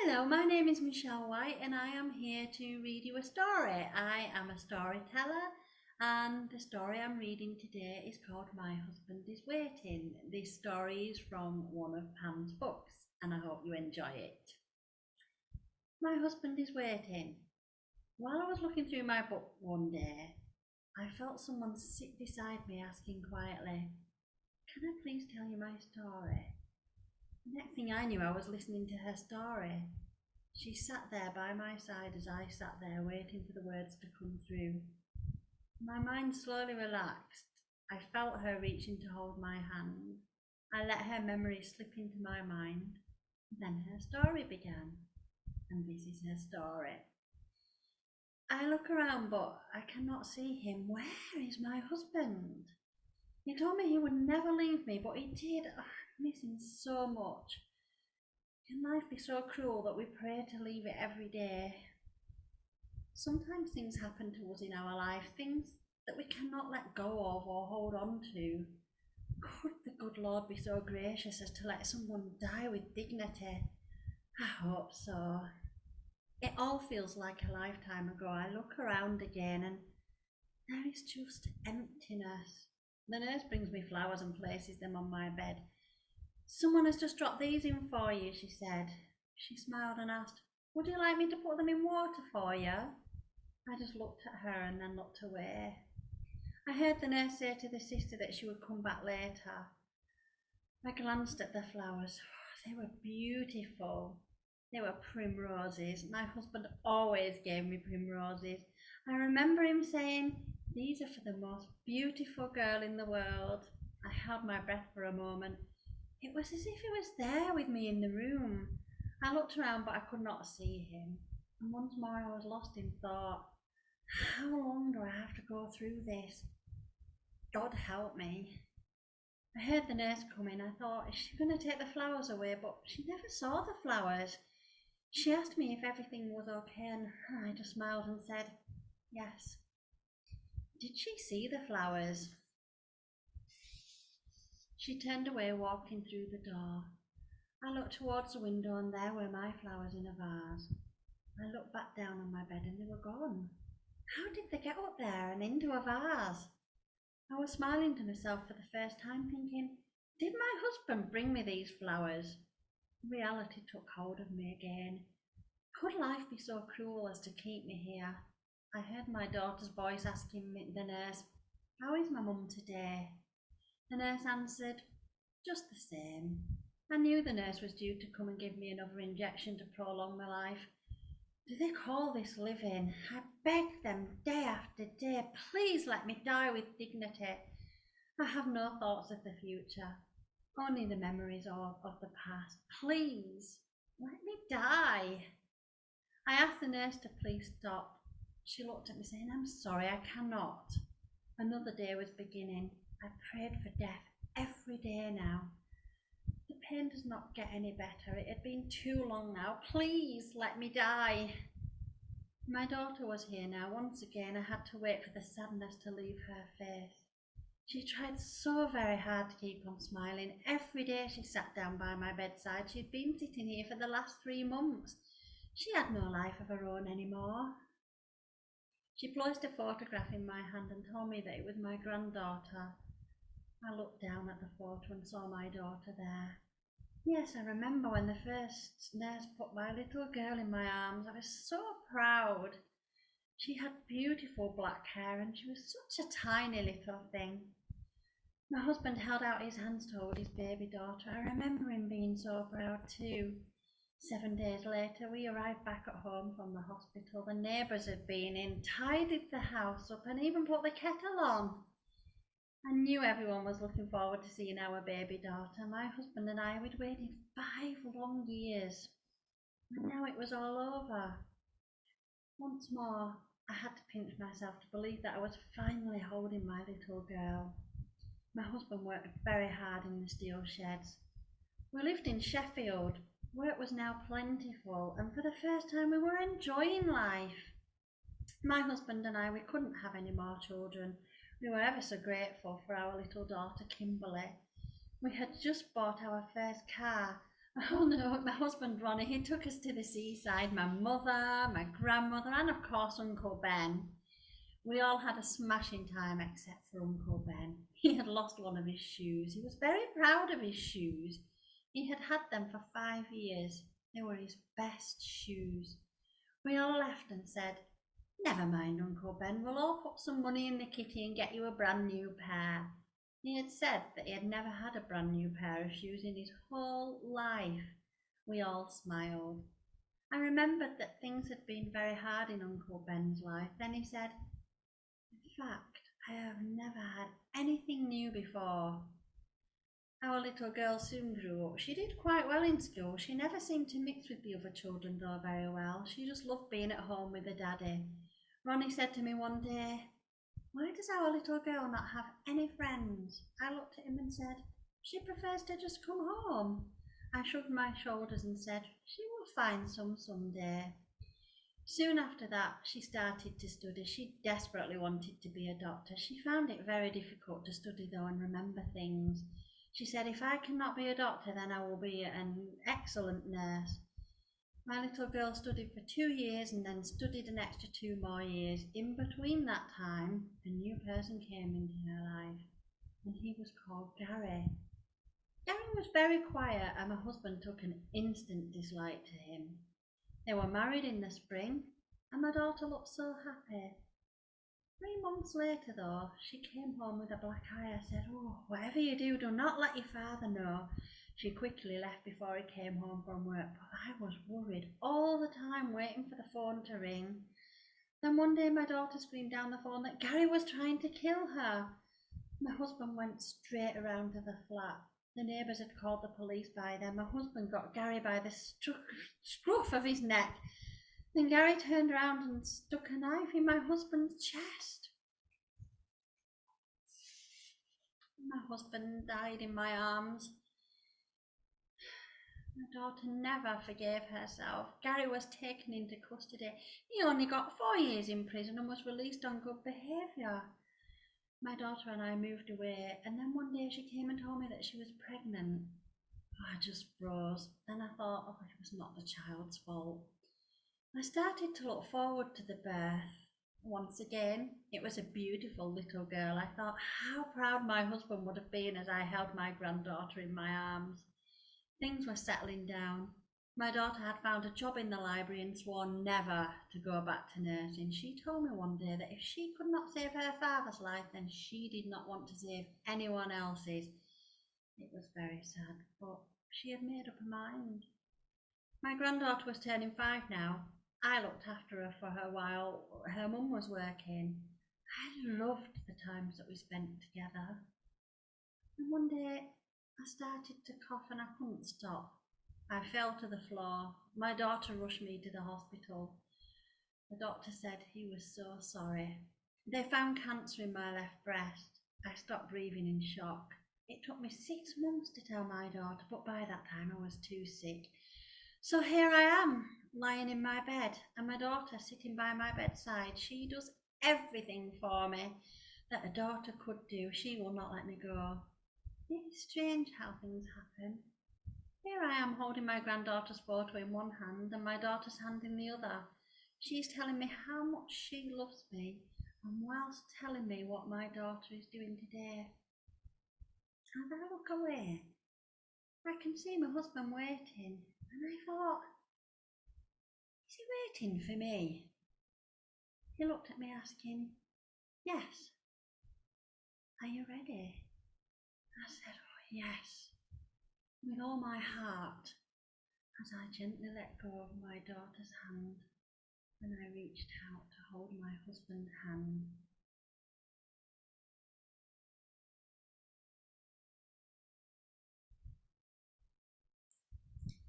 Hello, my name is Michelle White and I am here to read you a story. I am a storyteller and the story I'm reading today is called My Husband is Waiting. This story is from one of Pam's books and I hope you enjoy it. My Husband is Waiting. While I was looking through my book one day, I felt someone sit beside me asking quietly, "Can I please tell you my story?" The next thing I knew, I was listening to her story. She sat there by my side as I sat there waiting for the words to come through. My mind slowly relaxed. I felt her reaching to hold my hand. I let her memory slip into my mind. Then her story began. And this is her story. I look around but I cannot see him. Where is my husband? He told me he would never leave me, but he did. I miss him so much. Can life be so cruel that we pray to leave it every day? Sometimes things happen to us in our life, things that we cannot let go of or hold on to. Could the good Lord be so gracious as to let someone die with dignity? I hope so. It all feels like a lifetime ago. I look around again and there is just emptiness. The nurse brings me flowers and places them on my bed. "Someone has just dropped these in for you," she said. She smiled and asked, "Would you like me to put them in water for you?" I just looked at her and then looked away. I heard the nurse say to the sister that she would come back later. I glanced at the flowers. They were beautiful. They were primroses. My husband always gave me primroses. I remember him saying, "These are for the most beautiful girl in the world." I held my breath for a moment. It was as if he was there with me in the room. I looked around but I could not see him. And once more I was lost in thought. How long do I have to go through this? God help me. I heard the nurse come in. I thought, is she going to take the flowers away? But she never saw the flowers. She asked me if everything was okay and I just smiled and said, yes. Did she see the flowers? She turned away, walking through the door. I looked towards the window and there were my flowers in a vase. I looked back down on my bed and they were gone. How did they get up there and into a vase? I was smiling to myself for the first time, thinking, did my husband bring me these flowers? Reality took hold of me again. Could life be so cruel as to keep me here? I heard my daughter's voice asking the nurse, "How is my mum today?" The nurse answered, "Just the same." I knew the nurse was due to come and give me another injection to prolong my life. Do they call this living? I begged them day after day, please let me die with dignity. I have no thoughts of the future, only the memories of the past. Please, let me die. I asked the nurse to please stop. She looked at me saying, "I'm sorry, I cannot." Another day was beginning. I prayed for death every day now. The pain does not get any better. It had been too long now. Please let me die. My daughter was here now. Once again, I had to wait for the sadness to leave her face. She tried so very hard to keep on smiling. Every day she sat down by my bedside. She'd been sitting here for the last 3 months. She had no life of her own anymore. She placed a photograph in my hand and told me that it was my granddaughter. I looked down at the photo and saw my daughter there. Yes, I remember when the first nurse put my little girl in my arms. I was so proud. She had beautiful black hair and she was such a tiny little thing. My husband held out his hands to hold his baby daughter. I remember him being so proud too. 7 days later, we arrived back at home from the hospital. The neighbours had been in, tidied the house up and even put the kettle on. I knew everyone was looking forward to seeing our baby daughter. My husband and I had waited 5 long years, and now it was all over. Once more, I had to pinch myself to believe that I was finally holding my little girl. My husband worked very hard in the steel sheds. We lived in Sheffield. Work was now plentiful, and for the first time we were enjoying life. My husband and I, we couldn't have any more children. We were ever so grateful for our little daughter Kimberly. We had just bought our first car. Oh no, my husband Ronnie, he took us to the seaside, my mother, my grandmother, and of course Uncle Ben. We all had a smashing time except for Uncle Ben. He had lost one of his shoes. He was very proud of his shoes. He had had them for 5 years. They were his best shoes. We all laughed and said, "Never mind, Uncle Ben, we'll all put some money in the kitty and get you a brand new pair." He had said that he had never had a brand new pair of shoes in his whole life. We all smiled. I remembered that things had been very hard in Uncle Ben's life. Then he said, "In fact, I have never had anything new before." Our little girl soon grew up. She did quite well in school. She never seemed to mix with the other children though very well. She just loved being at home with her daddy. Ronnie said to me one day, "Why does our little girl not have any friends?" I looked at him and said, "She prefers to just come home." I shrugged my shoulders and said, "She will find some someday." Soon after that, she started to study. She desperately wanted to be a doctor. She found it very difficult to study though and remember things. She said, "If I cannot be a doctor, then I will be an excellent nurse." My little girl studied for 2 years and then studied an extra 2 more years. In between that time, a new person came into her life, and he was called Gary. Gary was very quiet, and my husband took an instant dislike to him. They were married in the spring, and my daughter looked so happy. 3 months later, though, she came home with a black eye. I said, "Oh, whatever you do, do not let your father know." She quickly left before he came home from work, but I was worried all the time, waiting for the phone to ring. Then one day my daughter screamed down the phone that Gary was trying to kill her. My husband went straight around to the flat. The neighbours had called the police by then. My husband got Gary by the scruff of his neck. Then Gary turned around and stuck a knife in my husband's chest. My husband died in my arms. My daughter never forgave herself. Gary was taken into custody. He only got 4 years in prison and was released on good behaviour. My daughter and I moved away, and then one day she came and told me that she was pregnant. I just froze. Then I thought, oh, it was not the child's fault. I started to look forward to the birth. Once again, it was a beautiful little girl. I thought how proud my husband would have been as I held my granddaughter in my arms. Things were settling down. My daughter had found a job in the library and sworn never to go back to nursing. She told me one day that if she could not save her father's life, then she did not want to save anyone else's. It was very sad, but she had made up her mind. My granddaughter was turning 5 now. I looked after her for her while her mum was working. I loved the times that we spent together. And one day I started to cough and I couldn't stop. I fell to the floor. My daughter rushed me to the hospital. The doctor said he was so sorry. They found cancer in my left breast. I stopped breathing in shock. It took me 6 months to tell my daughter, but by that time I was too sick. So here I am, lying in my bed, and my daughter sitting by my bedside. She does everything for me that a daughter could do. She will not let me go. It's strange how things happen. Here I am holding my granddaughter's photo in one hand and my daughter's hand in the other. She's telling me how much she loves me, and whilst telling me what my daughter is doing today. As I look away, I can see my husband waiting, and I thought, is he waiting for me? He looked at me asking, "Yes, are you ready?" I said, "Oh yes," with all my heart, as I gently let go of my daughter's hand and I reached out to hold my husband's hand.